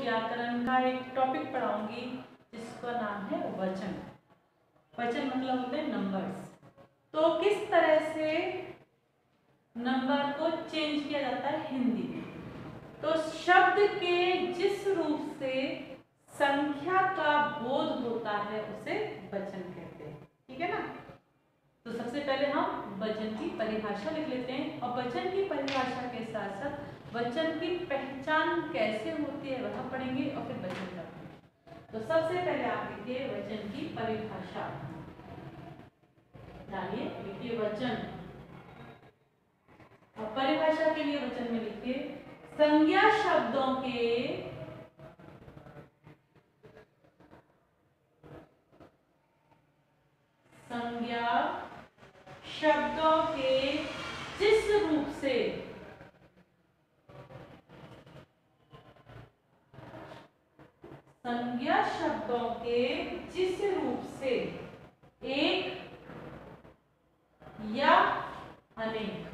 व्याकरण का एक टॉपिक पढ़ाऊंगी जिसका नाम है वचन। वचन मतलब होते हैं नंबर्स। तो किस तरह से नंबर को चेंज किया जाता है हिंदी में। तो शब्द के जिस रूप से संख्या का बोध होता है उसे वचन कहते हैं। ठीक है ना। तो सबसे पहले हम वचन की परिभाषा लिख लेते हैं और वचन की परिभाषा के साथ साथ वचन की पहचान कैसे होती है वह पढ़ेंगे और फिर वचन का। तो सबसे पहले आप लिखिए वचन की परिभाषा। डालिए, लिखिए वचन और परिभाषा के लिए वचन में लिखिए संज्ञा शब्दों के जिस रूप से संज्ञा शब्दों के जिस रूप से एक या अनेक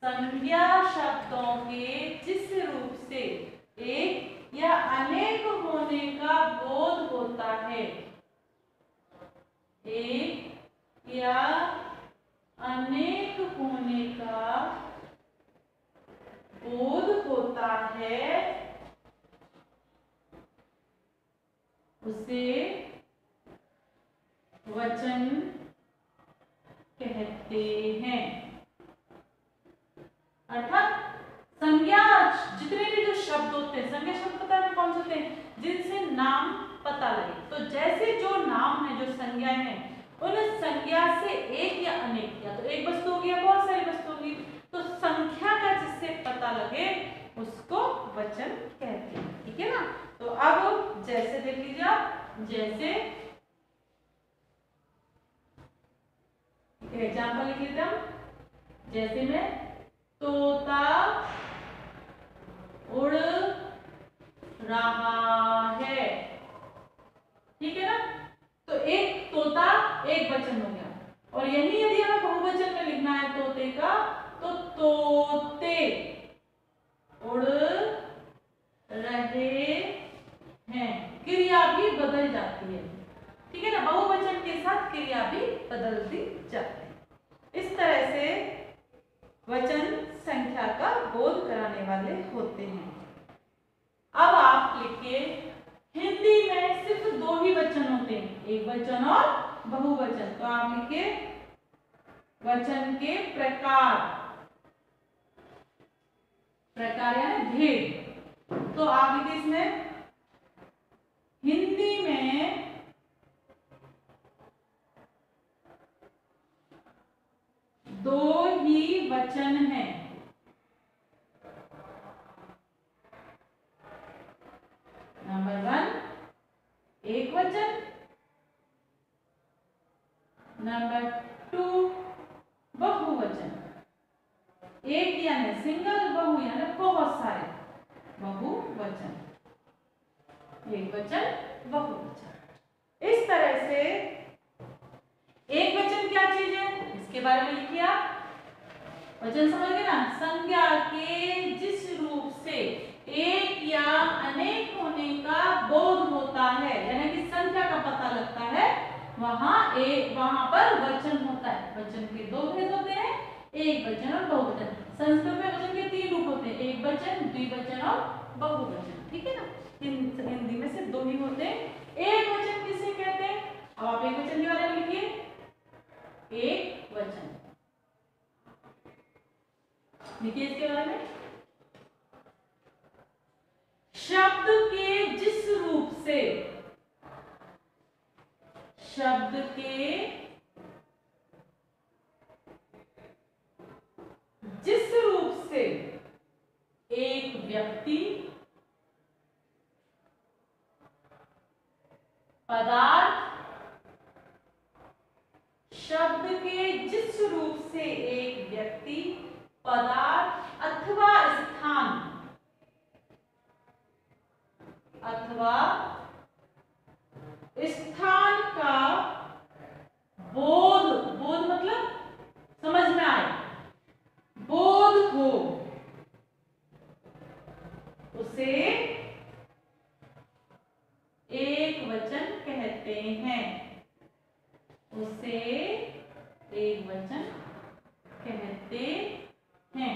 संज्ञा शब्दों के जिस रूप से एक या अनेक होने का बोध होता है, एक या अनेक होने का बोध होता है उसे वचन कहते हैं। अर्थात संज्ञा जितने भी जो शब्द होते हैं, संज्ञा शब्द पता है कौन से होते हैं जिनसे नाम पता लगे। तो जैसे जो नाम है, जो संज्ञाएं हैं, उन संज्ञा से एक या अनेक, या तो एक वस्तु होगी या बहुत सारी वस्तु होगी, तो संख्या का जिससे पता लगे उसको वचन कहते हैं। ठीक है ना। तो अब जैसे देख लीजिए आप, जैसे एग्जाम्पल लिख लेते हम। जैसे में तोता उड़ रहा है। ठीक है ना। तो एक तोता एक वचन हो गया। और यही यदि हमें बहुवचन में लिखना है तोते का, तो तोते उड़ रहे हैं, क्रिया भी बदल जाती है। ठीक है ना। बहुवचन के साथ क्रिया भी बदलती जाती है। इस तरह से वचन संख्या का बोध कराने वाले होते हैं। अब आप लिखिए हिंदी में सिर्फ दो ही वचन होते हैं, एक वचन और बहुवचन। तो आप लिखिए वचन के प्रकार, प्रकार यानी भेद। तो आप लिखिए इसमें हिंदी में दो ही वचन हैं। नंबर 1 एक वचन, नंबर 2 बहुवचन। एक यानी सिंगल, बहु यानी बहुत सारे, बहुवचन। एक वचन, बहुवचन। इस तरह से एक वचन क्या चीज है इसके बारे में लिखिए आप। वचन समझ गए ना। संज्ञा के जिस रूप से एक या अनेक होने का बोध होता है, यानी कि संख्या का पता लगता है, वहां पर वचन होता है। वचन के दो भेद होते हैं, एक वचन और बहुवचन। संस्कृत में वचन के 3 रूप होते हैं, एक वचन, द्विवचन और बहुवचन। ठीक है ना। हिंदी में सिर्फ दो ही होते हैं। एक वचन किसे कहते हैं? अब आप एक वचन के बारे में लिखिए। एक वचन लिखिए इसके बारे में। शब्द के जिस रूप से, शब्द के जिस रूप से एक व्यक्ति, पदार्थ, शब्द के जिस रूप से एक व्यक्ति, पदार्थ अथवा स्थान, अथवा स्थान का एक वचन कहते हैं।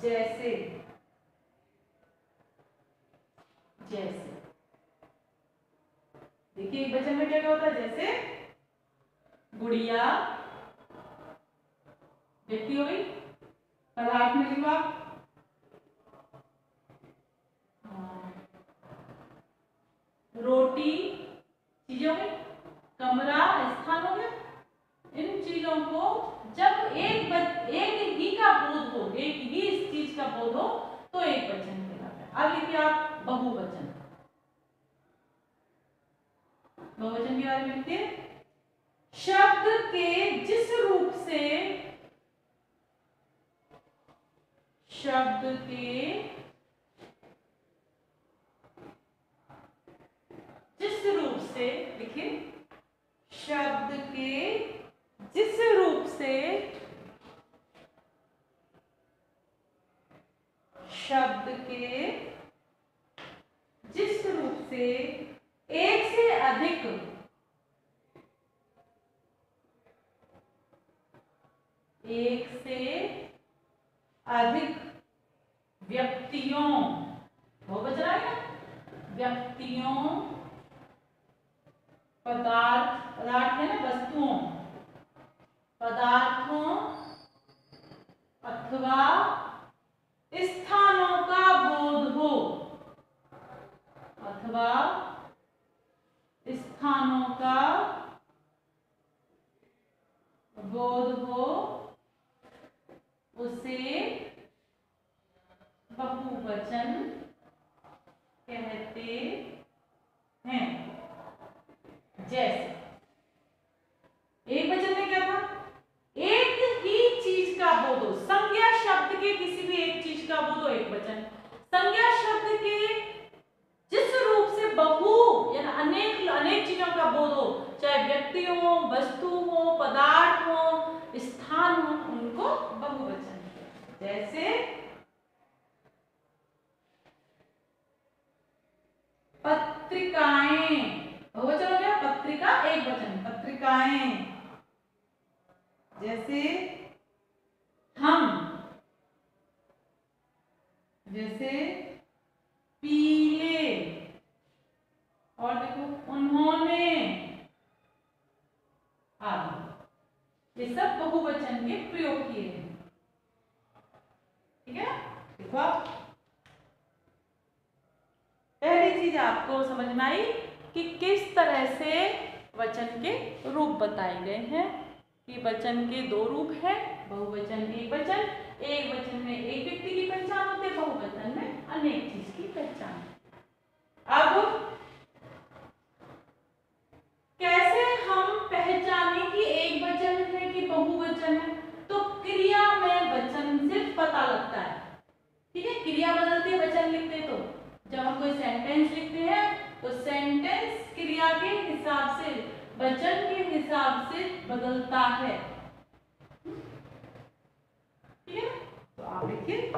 जैसे जैसे देखिए एक वचन में क्या क्या होता है, जैसे गुड़िया व्यक्ति हो गई, पदार्थ में लिखो आप, रोटी चीजें हो गई, कमरा स्थान हो गया। इन चीजों को जब एक ही का बोध हो, एक ही इस चीज का बोध हो तो एक वचन कहलाता है। अब लिखिए आप बहुवचन। बहुवचन के बारे में लिखिए, शब्द के जिस रूप से, शब्द के जिस रूप से, लिखिए शब्द के जिस रूप से, शब्द के जिस रूप से एक से अधिक व्यक्तियों, बहुवचन आएगा, व्यक्तियों, पदार्थ है ना, वस्तुओं, पदार्थों अथवा स्थानों का बोध हो, अथवा स्थानों का बोध हो, उसे बहुवचन कहते हैं। जैसे एक वचन में क्या था, एक ही चीज का बोध हो, संज्ञा शब्द के किसी भी एक चीज का बोध हो एक वचन, संज्ञा शब्द के जिस रूप से बहु या अनेक चीजों का बोध हो, चाहे व्यक्ति हो, वस्तु हो, पदार्थ हो, स्थान हो, उनको बहुवचन। जैसे पत्रिकाएं, बहुवचन हो गया, पत्रिका एक वचन, पत्रिकाएं। जैसे हम, जैसे पीले, और देखो उन्होंने आदि, ये सब बहुवचन के प्रयोग किए हैं। ठीक है, देखो आप पहली चीज आपको समझ में आई कि किस तरह से वचन के रूप बताए गए हैं, कि वचन के दो रूप हैं, बहुवचन एक वचन, एक वचन में एक व्यक्ति की पहचान होती है, बहुवचन में अनेक चीज की पहचान। अब कैसे हम पहचाने कि एक वचन है कि बहुवचन है, तो क्रिया में वचन से पता लगता है। ठीक है, क्रिया बदलती है वचन लिखते, तो जब हम कोई सेंटेंस लिखते हैं तो सेंटेंस क्रिया के हिसाब से, वचन के हिसाब से बदलता है। ठीक है, तो आप लिखिए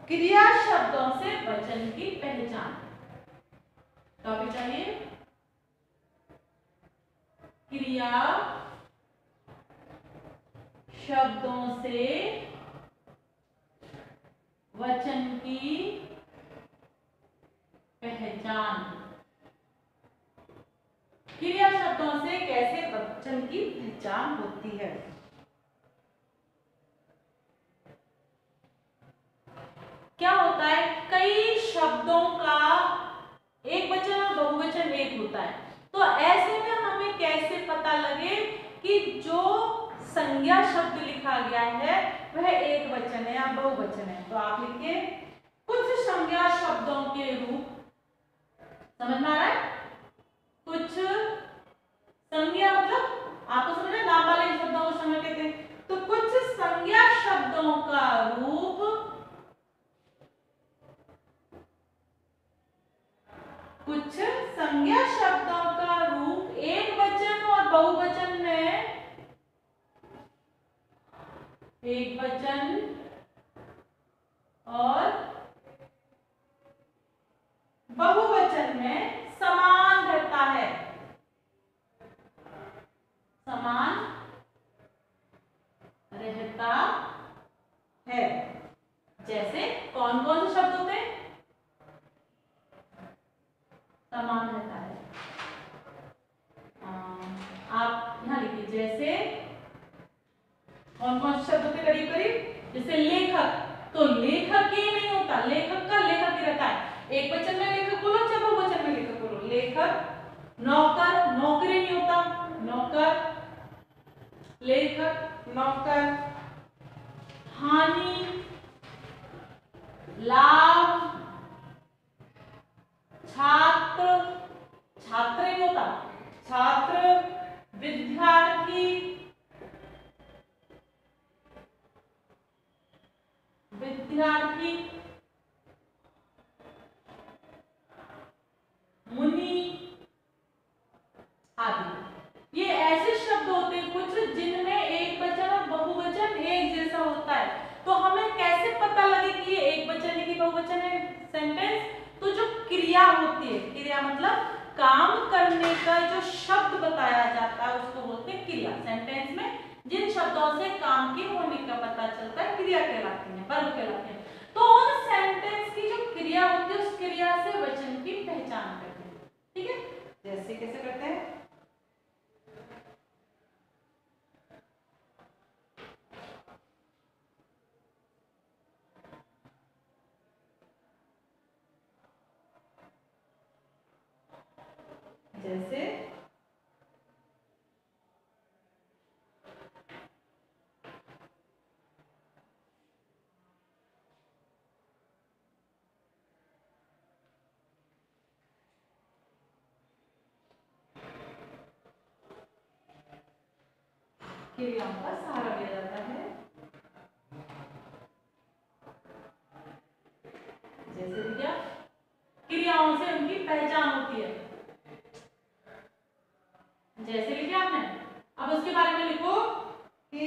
क्रिया शब्दों से वचन की पहचान। टॉपिक चाहिए क्रिया शब्दों से वचन की पहचान। क्रिया शब्दों से कैसे वचन की पहचान होती है। क्या होता है, कई शब्दों का एक वचन और बहुवचन एक होता है, तो ऐसे में हमें कैसे पता लगे कि जो संज्ञा शब्द लिखा गया है वह एक वचन है या बहुवचन है। तो आप लिखिए कुछ संज्ञा शब्दों के रूप, समझ में आ रहा है, कुछ संज्ञा मतलब आपको समझ में, नाम वाले शब्दों को संज्ञा कहते हैं, तो कुछ संज्ञा शब्दों का रूप, कुछ संज्ञा शब्दों का रूप एक वचन और बहुवचन में, एक वचन और बहुवचन में समान रहता है, समान कौन कौन से शब्द होते करीब करीब? जैसे लेखक, तो लेखक ही नहीं होता, लेखक का लेखक ही रहता है। एक वचन में लेखक बोलो चाहे बहुवचन में लेखक बोलो। लेखक। नौकर, नौकरी नहीं होता, नौकर, लेखक, नौकर। हानि, लाभ, छात्र, छात्र नहीं होता, छात्र, विद्यार्थी, विद्यार्थी, मुनि आदि। ये ऐसे शब्द होते हैं कुछ जिनमें एक वचन और बहुवचन एक जैसा होता है। तो हमें कैसे पता लगे कि ये एक वचन है कि बहुवचन है सेंटेंस? तो जो क्रिया होती है, क्रिया मतलब काम करने का जो शब्द बताया जाता है उसको बोलते हैं क्रिया। सेंटेंस में जिन शब्दों से काम के होने का पता चलता है क्रिया कहलाती है, वर्ब कहलाते हैं। तो उन सेंटेंस की जो क्रिया होती है उस क्रिया से वचन की पहचान करते हैं। ठीक है, जैसे कैसे करते हैं? जैसे क्रियाओं का सहारा लिया जाता है। जैसे क्या क्रियाओं से उनकी पहचान होती है। जैसे लिखा आपने, अब उसके बारे में लिखो कि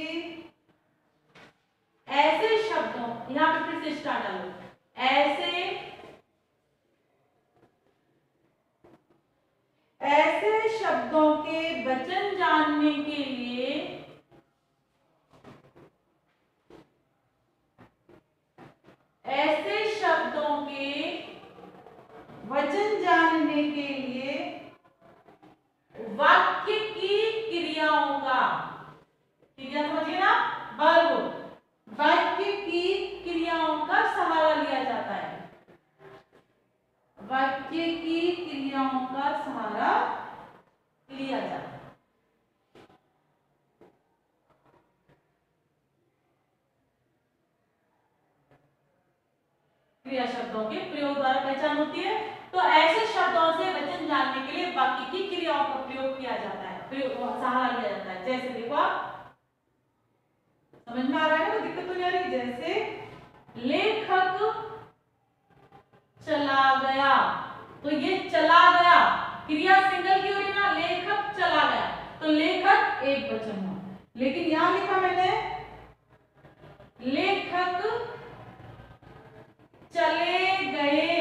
ऐसे शब्दों, यहां पे फिर से स्टार्ट डालो, ऐसे शब्दों के वचन जानने के लिए ऐसे शब्दों के वचन जानने के लिए वाक्य की क्रियाओं का, क्रिया समझिए ना, वर्ब, वाक्य की क्रियाओं का सहारा लिया जाता है। वाक्य की क्रियाओं का सहारा लिया जाता है। क्रिया शब्दों के प्रयोग द्वारा पहचान होती है। तो ऐसे शब्दों से वचन जानने के लिए वाक्य की क्रियाओं का प्रयोग किया जाता है, सहारा लिया जाता है। जैसे देखो आप, समझ में आ रहा है ना, दिक्कत तो नहीं आ रही? जैसे लेखक चला गया, तो ये चला गया क्रिया सिंगल की हो रही ना, लेखक चला गया, तो लेखक एक वचन हुआ। लेकिन यहां लिखा मैंने लेखक चले गए,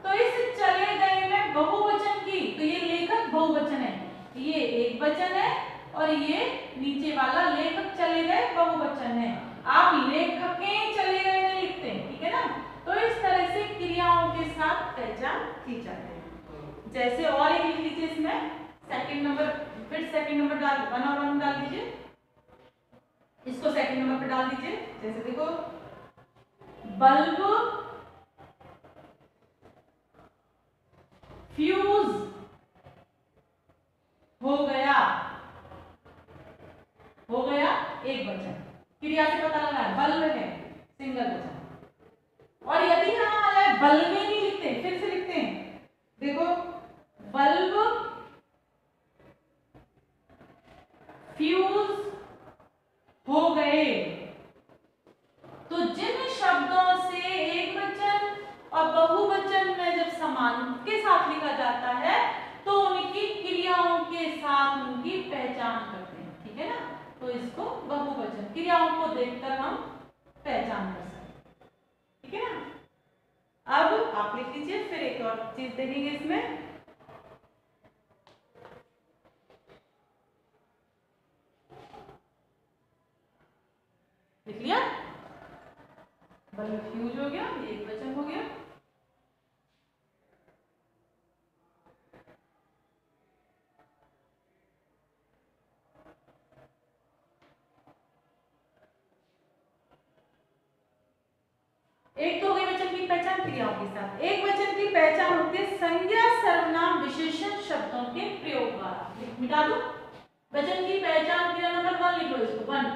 तो इस चले गए में बहुवचन की, तो ये लेखक बहुवचन है, ये एक वचन है, और ये नीचे वाला लेखक चले गए बहुवचन है। आप लेखकें चले गए नहीं लिखते, ठीक है ना? तो इस तरह से क्रियाओं के साथ पहचान की जाती है। जैसे और एक लिख लीजिए इसमें, सेकंड नंबर, फिर सेकंड नंबर डाल, 1 और 1 डाल दीजिए, इसको सेकंड नंबर पे डाल दीजिए। जैसे देखो, बल्ब फ्यूज हो गया, हो गया एक वचन, क्रिया से पता लगा बल्ब है सिंगल वचन। और यदि हम आ जाए बल्ब में नहीं लिखते, फिर से लिखते हैं, देखो बल्ब फ्यूज हो गए। तो जिन शब्दों से एक वचन और बहुवचन में जब समान के साथ लिखा जाता है तो उनकी क्रियाओं के साथ उनकी पहचान करते हैं, ठीक है ना? तो इसको बहुवचन, क्रियाओं को देखकर हम पहचान कर सकते हैं, ठीक है ना? अब आप लिख लीजिए, फिर एक और चीज देखेंगे इसमें। लिख लिया, बल्ब फ्यूज हो गया, ये एक वचन हो गया। क्रियाओं के साथ। एक वचन की पहचान होती है संज्ञा सर्वनाम विशेषण शब्दों के प्रयोग द्वारा। मिटा दो, वचन की पहचान क्रिया नंबर 1 लिख लो इसको 1।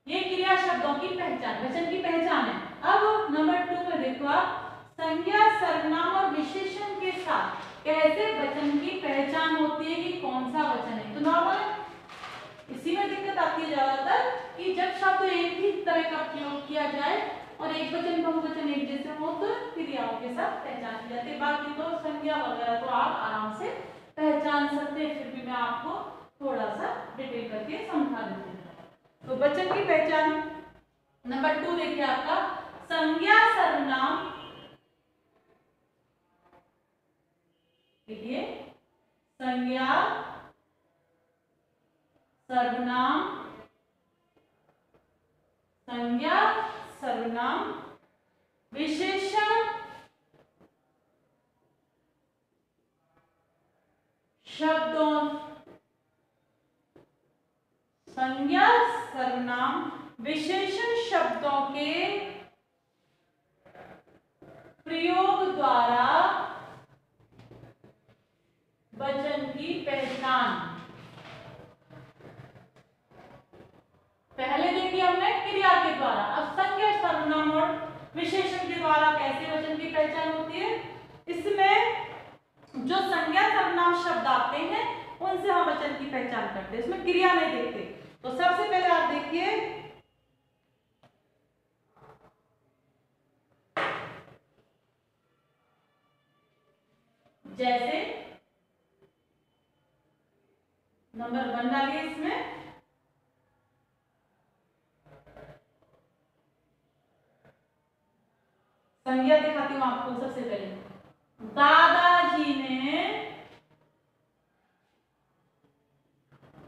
ये क्रिया शब्दों की पहचान, वचन की पहचान है। अब नंबर 2 में देखो आप, संज्ञा सर्वनाम और विशेषण के साथ कैसे वचन की पहचान होती है कि कौन सा वचन है। तो नॉर्मल इसी में दिक्कत आती है ज्यादातर कि जब शब्द एक ही तरह का प्रयोग किया जाए और एक वचन बहुवचन एक जैसे हो तो क्रियाओं के साथ पहचान की जाती है। बाकी तो संज्ञा वगैरह तो आप आराम से पहचान सकते हैं, फिर भी मैं आपको थोड़ा सा डिटेल करके समझा देती हूँ। तो वचन की पहचान नंबर 2 देखिए आपका, संज्ञा सर्वनाम, देखिए संज्ञा सर्वनाम, संज्ञा सर्वनाम विशेषण शब्दों, संज्ञा सर्वनाम विशेषण शब्दों के प्रयोग द्वारा वचन की पहचान। पहले देखिए हमने क्रिया के द्वारा, अब संज्ञा सर्वनाम और विशेषण के द्वारा कैसे वचन की पहचान होती है। इसमें जो संज्ञा सर्वनाम शब्द आते हैं उनसे हम वचन की पहचान करते हैं, इसमें क्रिया नहीं देखते। तो सबसे पहले आप देखिए, जैसे नंबर 1 डालिए, इसमें संज्ञा दिखाती हूं आपको। सबसे पहले दादाजी ने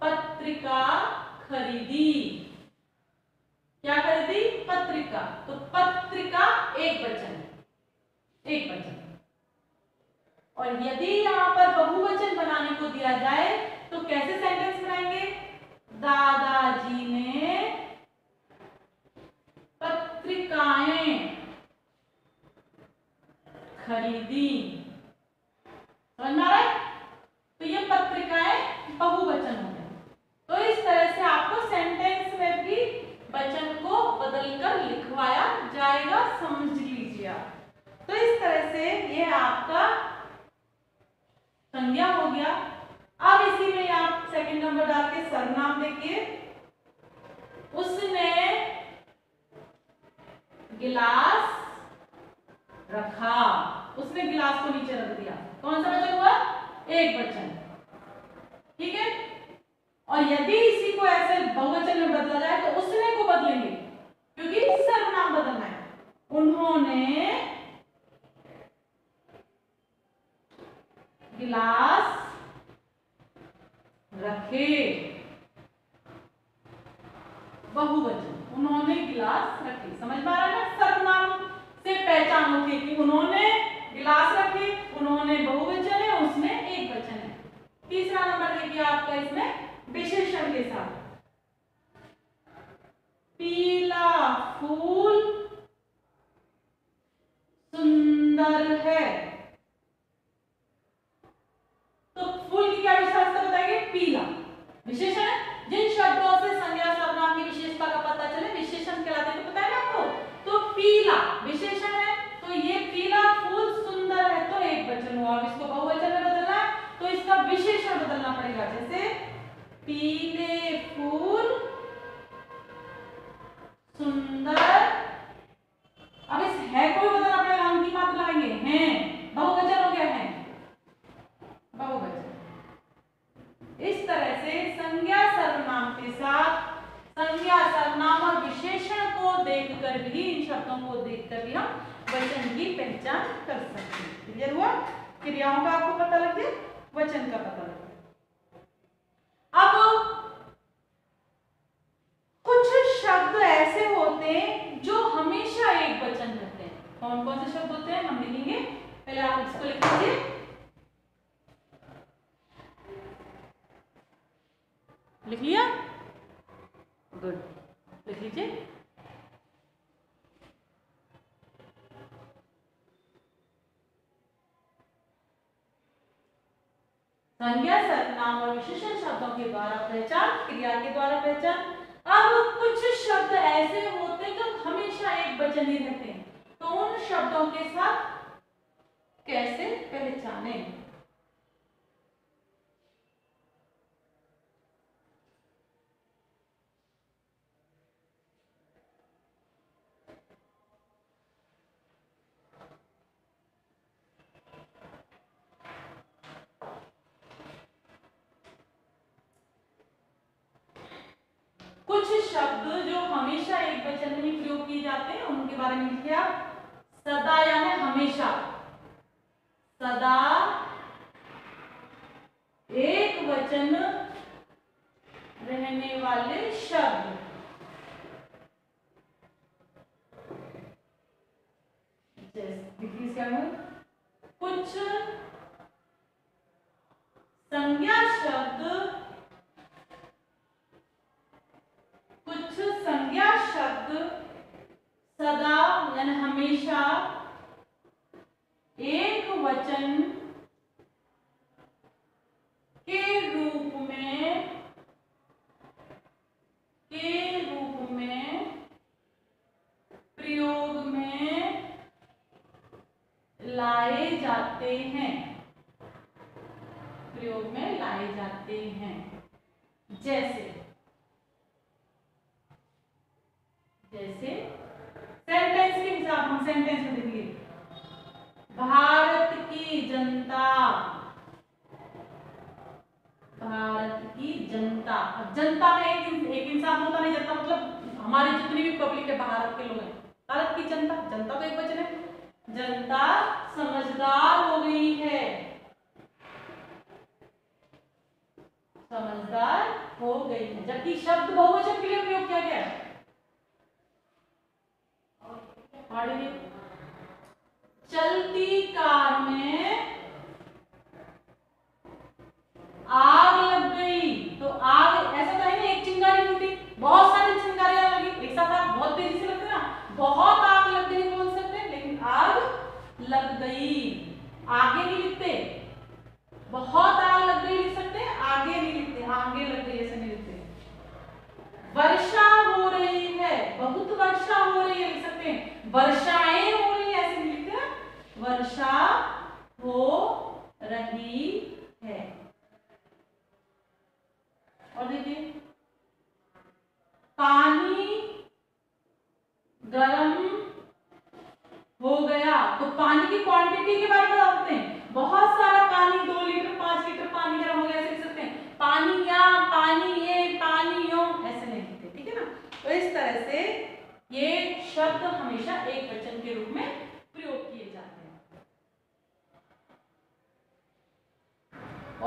पत्रिका खरीदी। क्या खरीदी? पत्रिका। तो पत्रिका एक वचन, एक वचन। और यदि यहां पर बहुवचन बनाने को दिया जाए तो कैसे सेंटेंस बनाएंगे? दादाजी ने पत्रिकाएं खरीदी। समझ में आ रहा है? तो ये पत्रिकाएं बहुवचन हो गए। तो इस तरह से आपको सेंटेंस में भी वचन को बदलकर लिखवाया जाएगा, समझ लीजिए आप। तो इस तरह से ये आपका संज्ञा हो गया। अब इसी में आप सेकंड नंबर डाल के सर्वनाम देखिए, उसने गिलास रखा, उसने गिलास को नीचे रख दिया। कौन सा वचन हुआ? एक वचन, ठीक है। और यदि इसी को ऐसे बहुवचन में बदला जाए तो उसने को बदलेंगे क्योंकि सर्वनाम बदलना है। उन्होंने गिलास रखे, बहुवचन, उन्होंने गिलास रखे। समझ में आ रहा है ना? सर्वनाम से पहचान होती है कि उन्होंने गिलास रखे, उन्होंने बहुवचन है, उसने एक वचन है। तीसरा नंबर देखिए आपका इसमें विशेषण के साथ, पीला फूल सुंदर है। तो फूल की क्या विशेषता बताएंगे? पीला विशेषण है। जिन शब्दों से संज्ञा सर्वनाम की विशेषता का पता चले विशेषण कहलाते हैं, तो पता है ना आपको? तो पीला विशेषण है, तो ये पीला फूल सुंदर है, तो एक वचन हुआ। अब इसको बहुवचन में बदलना है तो इसका विशेषण बदलना पड़ेगा। जैसे पीले फूल सुंदर, अब इस है को बदलना पड़ेगा, हम की मात्रा लगाएंगे, हैं, बहुवचन हो गया है, बहुवचन। इस तरह से संज्ञा सर्वनाम के साथ संज्ञा सर्वनाम और विशेषण को देखकर भी, इन शब्दों को देखकर भी हम वचन की पहचान कर सकते हैं। क्लियर हुआ? क्रियाओं का आपको पता लग गया, वचन का पता लग गया। अब कुछ शब्द ऐसे होते हैं जो हमेशा एक वचन रहते हैं। कौन कौन से शब्द होते हैं हम लिखेंगे, पहले आप इसको लिख लीजिए। लिख लिया? गुड, लिख लीजिए। संज्ञा, सर्वनाम और विशेषण शब्दों के द्वारा पहचान, क्रिया के द्वारा पहचान। अब कुछ शब्द ऐसे होते हैं जो हमेशा एक वचन ही रहते हैं, तो उन शब्दों के साथ कैसे पहचाने। कुछ शब्द जो हमेशा एक वचन में ही प्रयोग किए जाते हैं उनके बारे में लिखिए आप। सदा यानी हमेशा, सदा एक वचन रहने वाले शब्द। कुछ संज्ञा शब्द, कुछ संज्ञा शब्द सदा यानी हमेशा एक वचन के रूप में प्रयोग में लाए जाते हैं, प्रयोग में लाए जाते हैं। जैसे सेंटेंस के हिसाब, हम सेंटेंस में देखिए, भारत की जनता, भारत की जनता। अब जनता में एक इंसान होता नहीं, जनता मतलब हमारी जितनी भी पब्लिक है, भारत के लोग हैं। भारत की जनता, जनता तो एक वचन है। जनता समझदार हो गई है, समझदार हो गई है, जबकि शब्द बहुवचन के लिए प्रयोग किया गया है। चलती कार में आग लग गई, तो आग ऐसा तो है ना, एक चिंगारी फूटी, बहुत सारी चिंगारियां लगी एक साथ, आग बहुत तेजी से लगती है ना, बहुत आग लग गई बोल सकते हैं, लेकिन आग लग गई आगे नहीं लिखते। बहुत आग लग गई लिख सकते हैं, आगे नहीं लिखते, आगे लग गई ऐसे नहीं लिखते। वर्षा हो रही है, बहुत वर्षा हो रही है लिख सकते हैं, वर्षाएं हो रही है ऐसे नहीं लिखते हैं, वर्षा हो रही है। और देखिए, पानी गर्म हो गया, तो पानी की क्वांटिटी के बारे में बताते हैं, बहुत सारा पानी, 2 लीटर 5 लीटर पानी गर्म हो गया ऐसे लिख सकते हैं, पानी या पानी ये पानी यो ऐसे नहीं लिखते, ठीक है ना। तो इस तरह से ये शब्द हमेशा एक वचन के रूप में प्रयोग किए जाते हैं।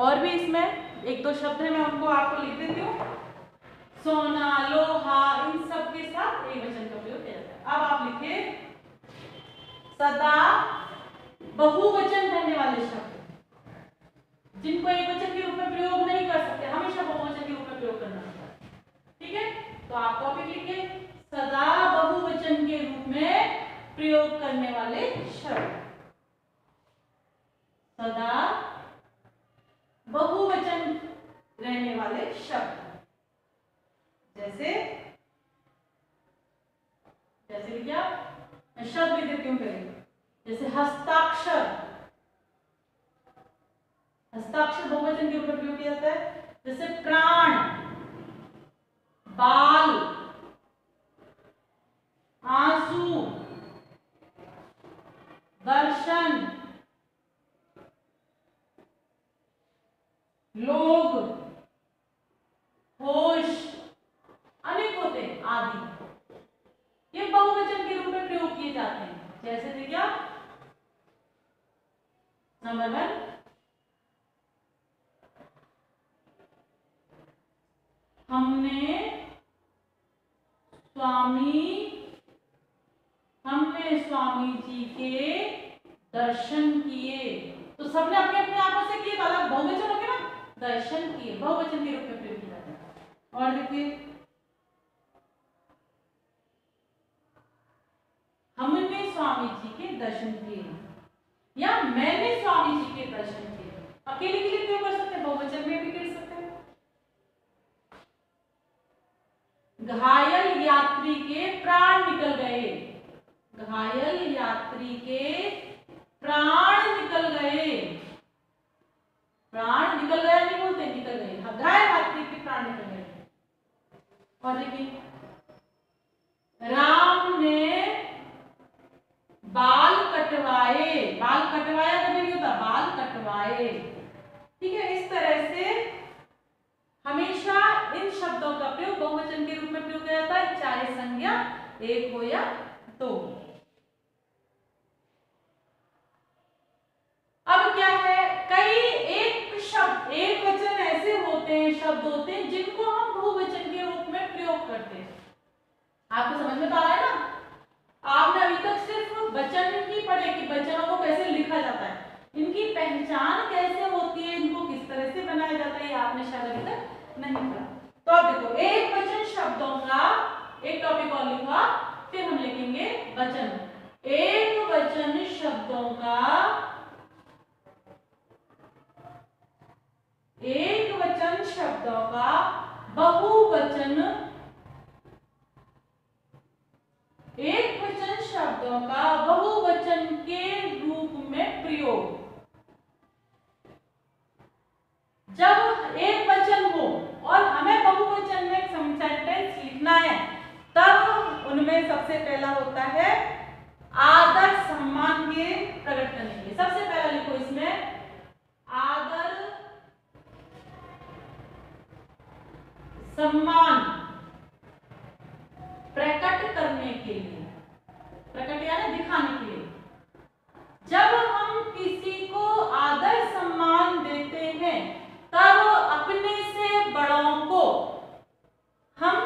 और भी इसमें एक दो शब्द है, मैं उनको आपको लिख देती हूँ। सोना, लोहा, इन सब के साथ एक वचन का प्रयोग किया जाता है। अब आप लिखिए, सदा बहुवचन रहने वाले शब्द जिनको एक वचन के रूप में प्रयोग नहीं कर सकते, हमेशा बहुवचन के रूप में प्रयोग करना होता है, ठीक है। तो आप टॉपिक लिखिए, सदा बहुवचन के रूप में प्रयोग करने वाले शब्द, सदा बहुवचन रहने वाले शब्द। जैसे लिखिए आप, मैं शब्द लिख देती हूँ पहले, जैसे हस्ताक्षर, हस्ताक्षर बहुवचन के रूप में प्रयोग किया जाता है। जैसे प्राण, बाल, आंसू, दर्शन, लोग, होश, अनेक होते हैं आदि, ये बहुवचन के रूप में प्रयोग किए जाते हैं। जैसे देखिए आप, नंबर 1, हमने स्वामी जी के दर्शन किए, तो सबने अपने अपने आंखों से किए, अलग बहुवचन हो गया ना, दर्शन किए बहुवचन के रूप में प्रयोग किया जाता है। और देखिए, हमने स्वामी जी के दर्शन किए या मैंने स्वामी जी के दर्शन किए। अकेले के लिए प्रयोग कर सकते हैं, बहुवचन में भी कर सकते हैं। घायल यात्री के प्राण निकल गए, घायल यात्री के प्राण निकल गए, प्राण निकल गया नहीं बोलते, निकल गए, घायल यात्री के प्राण निकल गए। और देखिए राम ने बाल कटवाए, बाल कटवाया कभी नहीं होता, बाल कटवाए। ठीक है, इस तरह से हमेशा इन शब्दों का प्रयोग बहुवचन के रूप में प्रयोग किया जाता है, चाहे संज्ञा एक हो या दो। अब क्या है, कई एक शब्द एक वचन ऐसे होते हैं, शब्द होते हैं जिनको हम बहुवचन के रूप में प्रयोग करते हैं। आपको समझ में तो आ रहा है ना? आपने अभी तक सिर्फ वचन ही पढ़े कि वचनों को कैसे लिखा जाता है, इनकी पहचान कैसे होती है, इनको किस तरह से बनाया जाता है, ये आपने शायद अभी तक नहीं पढ़ा। तो अब देखो, एक वचन शब्दों का एक टॉपिक और लिखा, फिर हम लिखेंगे वचन। एक वचन शब्दों का, एक वचन शब्दों का बहुवचन, एक वचन शब्दों का बहुवचन के रूप में प्रयोग। जब एक वचन हो और हमें बहुवचन में सेंटेंस लिखना है, तब उनमें सबसे पहला होता है आदर सम्मान के प्रकट करने के लिए। सबसे पहला लिखो इसमें आदर सम्मान प्रकट करने के लिए, प्रकट यानी दिखाने के लिए। जब हम किसी को आदर सम्मान देते हैं, तब अपने से बड़ों को हम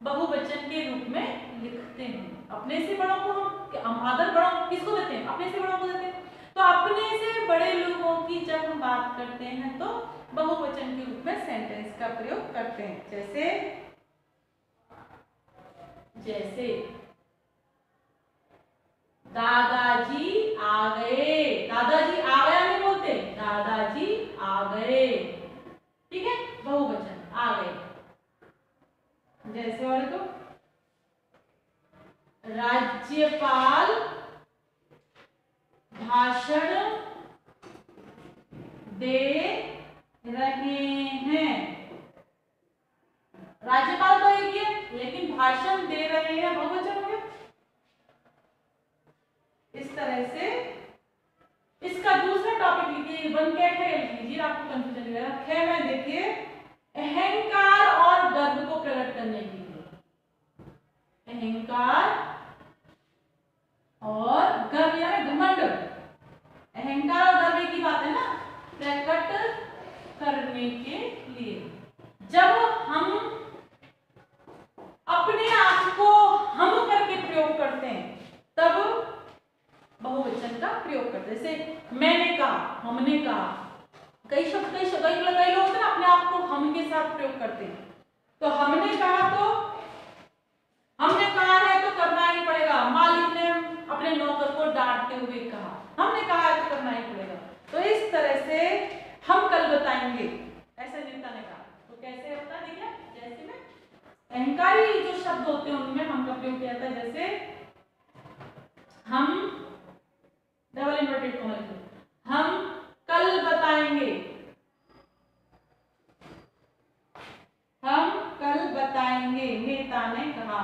बहुवचन के रूप में लिखते हैं। अपने से बड़ों को हम आदर बड़ों किसको देते हैं? अपने से बड़ों को देते हैं। तो अपने से बड़े लोगों की जब हम बात करते हैं तो बहुवचन के रूप में सेंटेंस का प्रयोग करते हैं। जैसे जैसे दादाजी आ गए, दादाजी आ गया नहीं बोलते, दादाजी आ गए। ठीक है, बहुवचन आ गए। जैसे और तो राज्यपाल भाषण दे रहे हैं, राज्यपाल तो एक ही है लेकिन भाषण दे रहे हैं बहुवचन हो गया। इस तरह से इसका दूसरा टॉपिक लिखिए, बनके खे लिख लीजिए, आपको कंफ्यूजन नहीं रहेगा। खे में देखिए अहंकार और गर्व को प्रकट करने के लिए, अहंकार और गर्व यानी घमंड, अहंकार और गर्व एक ही बात है ना, प्रकट करने के लिए। जब हम अपने आप को हम करके प्रयोग करते हैं, तब बहुवचन का प्रयोग करते हैं। जैसे मैंने कहा, हमने कहा, कई शब्द कई लोग होते हैं ना अपने आप को हम के साथ प्रयोग करते हैं। तो हमने कहा, तो हमने कहा है तो करना ही पड़ेगा। मालिक ने अपने नौकर को डांटते हुए कहा, हमने कहा है तो करना ही पड़ेगा। तो इस तरह से हम कल बताएंगे, ऐसे नेता ने कहा। तो कैसे होता है देखिए, जैसे में अहंकारी जो शब्द होते हैं उनमें हम का प्रयोग किया जाता है। जैसे हम डबल इन्वर्टेड कॉमा लिखो, हम कल बताएंगे, हम कल बताएंगे, नेता ने कहा,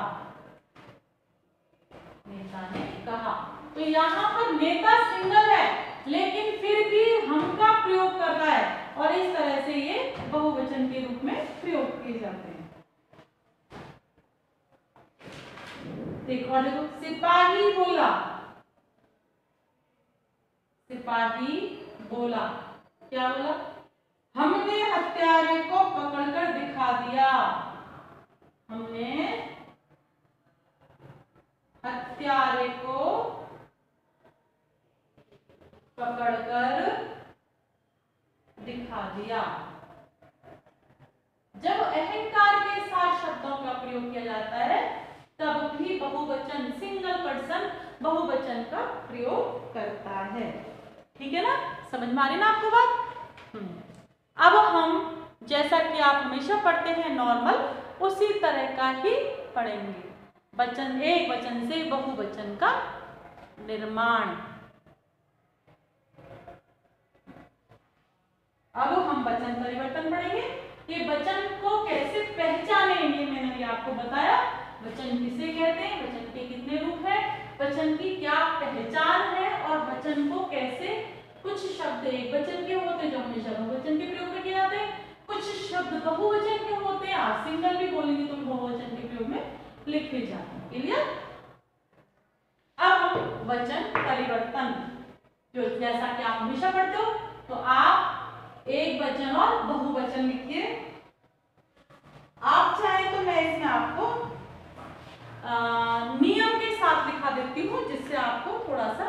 नेता ने कहा। तो यहाँ पर नेता सिंगल है लेकिन फिर भी हम का प्रयोग कर रहा है और इस तरह से ये बहुवचन के रूप में प्रयोग किए जाते हैं। देखो देखो, सिपाही बोला, सिपाही बोला, क्या बोला? हमने हत्यारे को पकड़कर दिखा दिया, हमने हत्यारे को पकड़कर दिखा दिया। जब अहंकार के साथ शब्दों का प्रयोग किया जाता है तब भी बहुवचन, सिंगल पर्सन बहुवचन का प्रयोग करता है। ठीक है ना, समझ में आ रही ना आपको बात? अब हम जैसा कि आप हमेशा पढ़ते हैं नॉर्मल, उसी तरह का ही पढ़ेंगे। वचन, एक वचन से बहुवचन का निर्माण। अब हम वचन परिवर्तन पढ़ेंगे। ये वचन को कैसे पहचाने, ये मैंने आपको बताया। वचन किसे कहते हैं, वचन के कितने रूप हैं, वचन की क्या पहचान है, और वचन को कैसे, कुछ शब्द एक वचन के होते हैं जो हमेशा बहुवचन के प्रयोग में किए जाते हैं, कुछ शब्द बहुवचन के होते हैं, आप सिंगल भी बोलेंगे तो बहुवचन के प्रयोग में लिखे जाते हैं। क्लियर? अब हम वचन परिवर्तन, जो जैसा कि आप हमेशा पढ़ते हो, तो आप एक वचन और बहुवचन लिखिए। आप चाहे तो मैं इसमें आपको नियम के साथ लिखा देती हूँ, जिससे आपको थोड़ा सा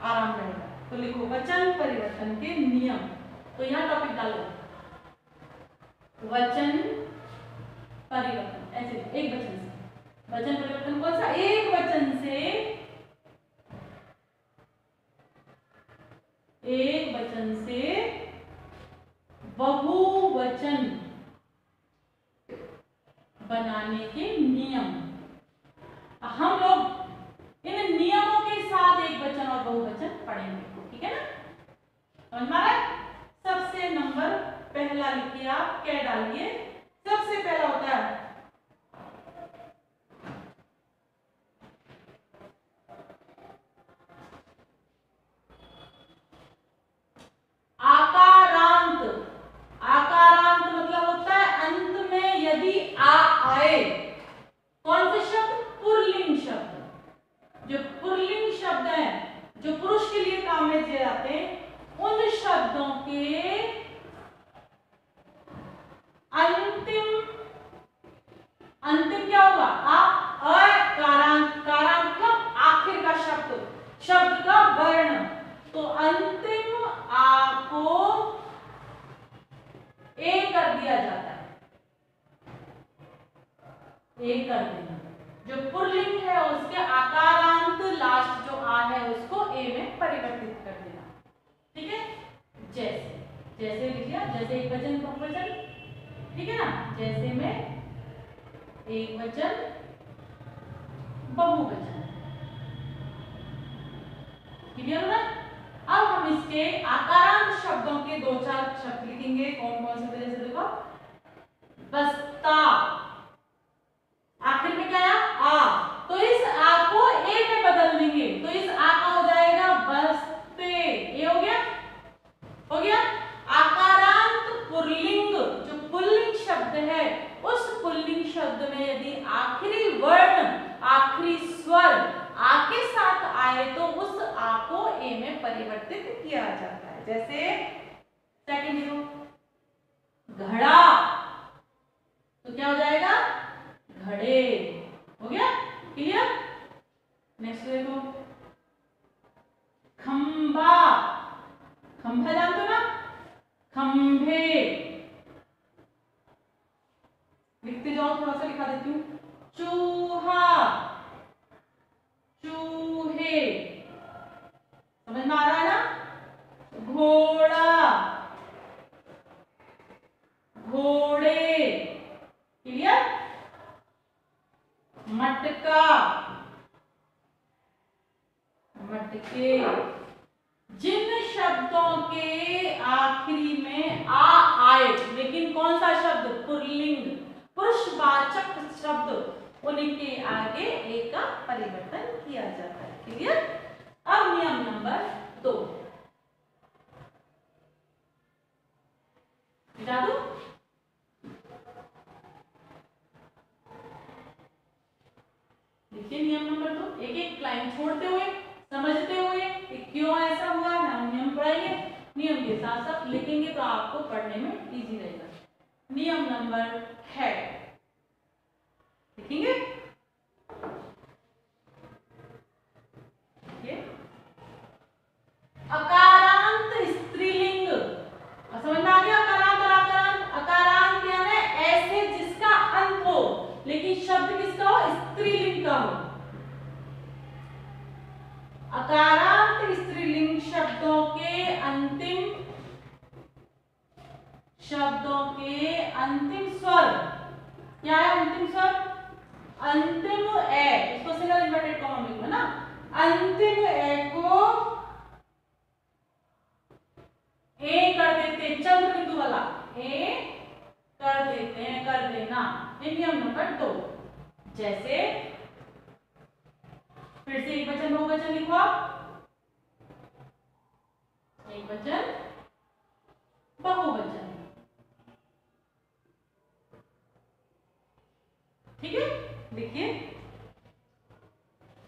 आराम रहेगा। तो लिखो वचन परिवर्तन के नियम। तो यहाँ टॉपिक डालो, वचन परिवर्तन, ऐसे एक वचन से। वचन परिवर्तन कौन सा? एक वचन से, एक वचन से बहुवचन बनाने के नियम। हम लोग इन नियमों के साथ एक वचन और बहुवचन पढ़ेंगे, ठीक है ना? समझ में आ रहा है? सबसे नंबर पहला लिखिए आप, क्या डालिए? सबसे पहला होता है आकारांत। आकारांत मतलब होता है अंत में यदि आ आए। कौन से शब्द? पुल्लिंग शब्द। जो पुल्लिंग शब्द है, जो पुरुष के लिए काम में दिए जाते हैं, उन शब्दों के अंतिम, अंतिम क्या होगा? अकारांत। कारांत मतलब आखिर का शब्द, शब्द का वर्ण। तो अंतिम आ को ए कर दिया जाता है, ए कर देना। जो पुल्लिंग है उसके आकारांत लास्ट जो आ है उसको ए में परिवर्तित कर देना, ठीक है? जैसे, जैसे लिख लिया, जैसे एक वचन बहुवचन, ठीक है ना? जैसे में एक वचन बहुवचन, क्लियर हो? अब हम इसके आकारांत शब्दों के दो चार शब्द लिखेंगे। कौन कौन से? जैसे देखो, बस्ता, आखिर में क्या आया? आ, तो इस आ को ए में बदल देंगे, तो इस आ का हो जाएगा बस्ते। ये हो गया, हो गया। आकारांत पुल्लिंग, जो पुल्लिंग शब्द है, उस पुल्लिंग शब्द में यदि आखिरी वर्ण, आखिरी स्वर आ के साथ आए तो उस आ को ए में परिवर्तित किया जाता है। जैसे सेकंड देखो, घड़ा, तो क्या हो जाएगा? घड़े। हो गया, क्लियर? नेक्स्ट देखो, खंबा, खंभा जानते हो ना? खंभे। लिखते जाओ, थोड़ा सा लिखा देती हूँ। चूहा, चूहे। समझ में आ रहा है ना? घोड़ा, घोड़े। क्लियर? मटका, मटके। जिन शब्दों के आखिरी में आ आए, लेकिन कौन सा शब्द? पुल्लिंग, पुरुषवाचक शब्द, उनके आगे ए का परिवर्तन किया जाता है। क्लियर? अब नियम नंबर 2 मिटा दो। देखिए नियम नंबर 2, एक एक लाइन छोड़ते हुए, समझते हुए कि क्यों ऐसा हुआ है, हम नियम पढ़ाएंगे, नियम के साथ साथ लिखेंगे तो आपको पढ़ने में इजी रहेगा। नियम नंबर है, लिखेंगे। अकारांत स्त्रीलिंग, समझ में आ गया? अकारांत और अकारांत। अकारांत यानी ऐसे जिसका अंत हो, लेकिन शब्द किसका हो? स्त्रीलिंग का हो। अकारांत स्त्रीलिंग शब्दों के अंतिम शब्दों के अंतिम स्वर। क्या है अंतिम स्वर? अंतिम ए, इसको सिंगल इन्वर्टेड कॉमा में लिखो ना, अंतिम ए को ए कर देते, चंद्र बिंदु वाला ए कर देते हैं, कर देना। ये नियम नंबर 2। जैसे फिर से एक वचन बहुवचन लिखो आप, एक वचन बहुवचन, ठीक है। देखिए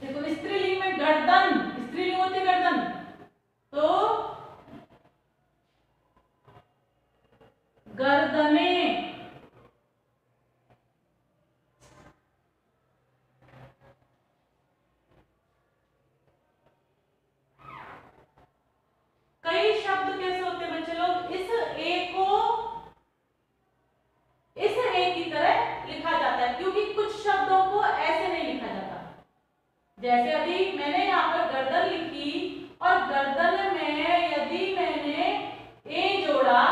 देखो स्त्रीलिंग में गर्दन, स्त्रीलिंग होती है गर्दन, तो गर्दने, कई शब्द कैसे होते हैं बच्चे लोग, इस ए की तरह लिखा जाता है, क्योंकि कुछ शब्दों को ऐसे नहीं लिखा जाता। जैसे अभी मैंने यहाँ पर गर्दन लिखी और गर्दन में यदि मैंने ए जोड़ा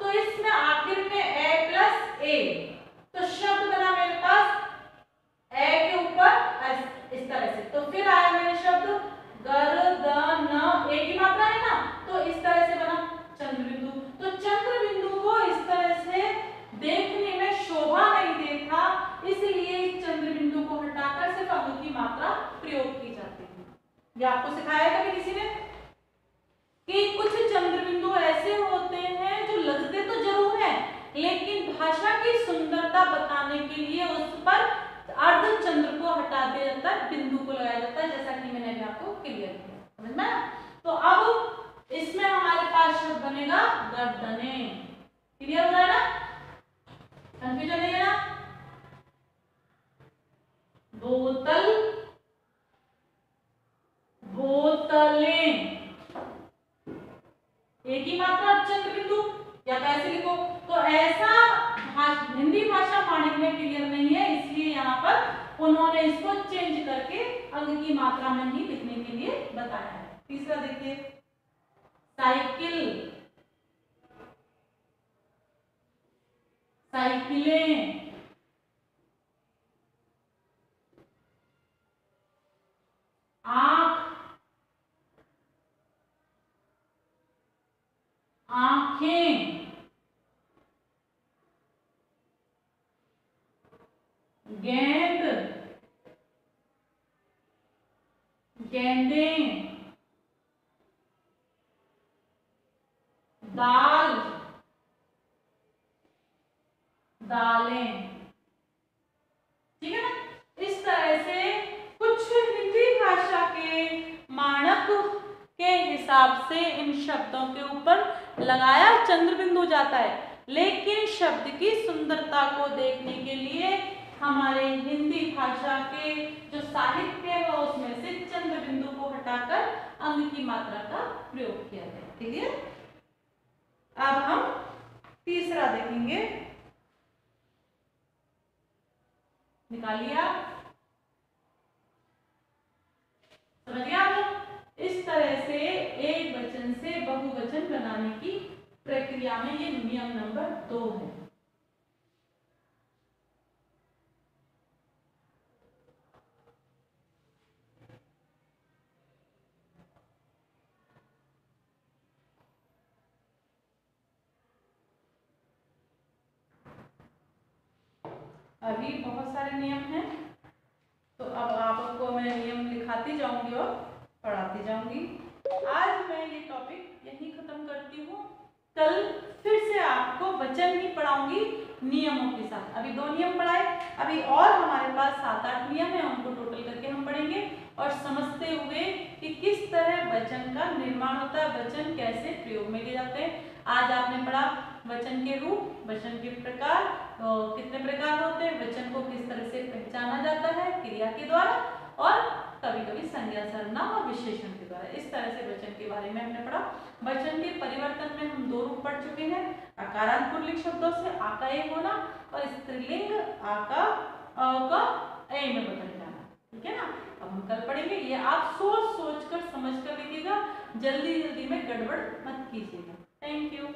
तो इसमें आखिर में ए प्लस ए, तो शब्द बना मेरे पास ए के ऊपर इस तरह से, तो फिर आया मेरे शब्द गर्दन, ए की मात्रा है ना, तो इस तरह से बना चंद्र बिंदु। तो चंद्र बिंदु को इस तरह से देखने में शोभा नहीं देता, इसलिए इस चंद्र बिंदु को हटाकर सिर्फ अंग की मात्रा प्रयोग की जाती है। ये आपको सिखाया है कभी किसी ने कि कुछ चंद्र बिंदु ऐसे होते हैं जो लगते तो जरूर है, लेकिन भाषा की सुंदरता बताने के लिए उस पर अर्ध चंद्र को हटा दिया जाता है, बिंदु को लगाया जाता है, जैसा कि मैंने अभी आपको क्लियर किया, समझ में आया? तो अब इसमें हमारे पास शब्द बनेगा गर्दने। क्लियर हो रहा है ना? कंफ्यूजन नहीं है ना? बोतल, बोतलें, एक ही मात्रा चंद्र बिंदु, या तो ऐसे लिखो, तो ऐसा हिंदी भाषा मानक में क्लियर नहीं है, इसलिए यहाँ पर उन्होंने इसको चेंज करके अंग की मात्रा में ही लिखने के लिए बताया है। तीसरा देखिए, साइकिल, साइकिलें, आंख, आंखें, गेंद, गेंदें, दाल, दालें, ठीक है ना? इस तरह से कुछ हिंदी भाषा के मानक के हिसाब से इन शब्दों के ऊपर लगाया चंद्र बिंदु जाता है, लेकिन शब्द की सुंदरता को देखने के लिए हमारे हिंदी भाषा के जो साहित्य है उसमें से चंद्र बिंदु को हटाकर अंग की मात्रा का प्रयोग किया गया। क्लियर? अब हम तीसरा देखेंगे, निकालिए आप, समझ गया आप लोग? इस तरह से एक वचन से बहुवचन बनाने की प्रक्रिया में ये नियम नंबर 2 है। अभी बहुत सारे नियम हैं, तो अब आपको मैं नियम लिखाती जाऊंगी और पढ़ाती जाऊंगी। आज मैं ये टॉपिक यहीं खत्म करती हूँ, कल फिर से आपको वचन ही पढ़ाऊंगी नियमों के साथ। अभी 2 नियम पढ़ाए, अभी और हमारे पास 7-8 नियम है, उनको टोटल करके हम पढ़ेंगे और समझते हुए कि किस तरह वचन का निर्माण होता है, वचन कैसे प्रयोग में लिए जाते हैं। आज आपने पढ़ा वचन के रूप, वचन के प्रकार, तो कितने प्रकार होते हैं, वचन को किस तरह से पहचाना जाता है क्रिया के द्वारा, और कभी कभी संज्ञा, सर्वनाम और विशेषण के द्वारा। इस तरह से वचन के बारे में हमने पढ़ा। वचन के परिवर्तन में हम 2 रूप पढ़ चुके हैं, आकारांत पुल्लिंग शब्दों से आ का ए होना और स्त्रीलिंग आ का ए में बदल जाना, ठीक है ना? अब हम कल पढ़ेंगे। ये आप सोच सोच कर समझ कर लिखिएगा, जल्दी जल्दी में गड़बड़ मत कीजिएगा। Thank you.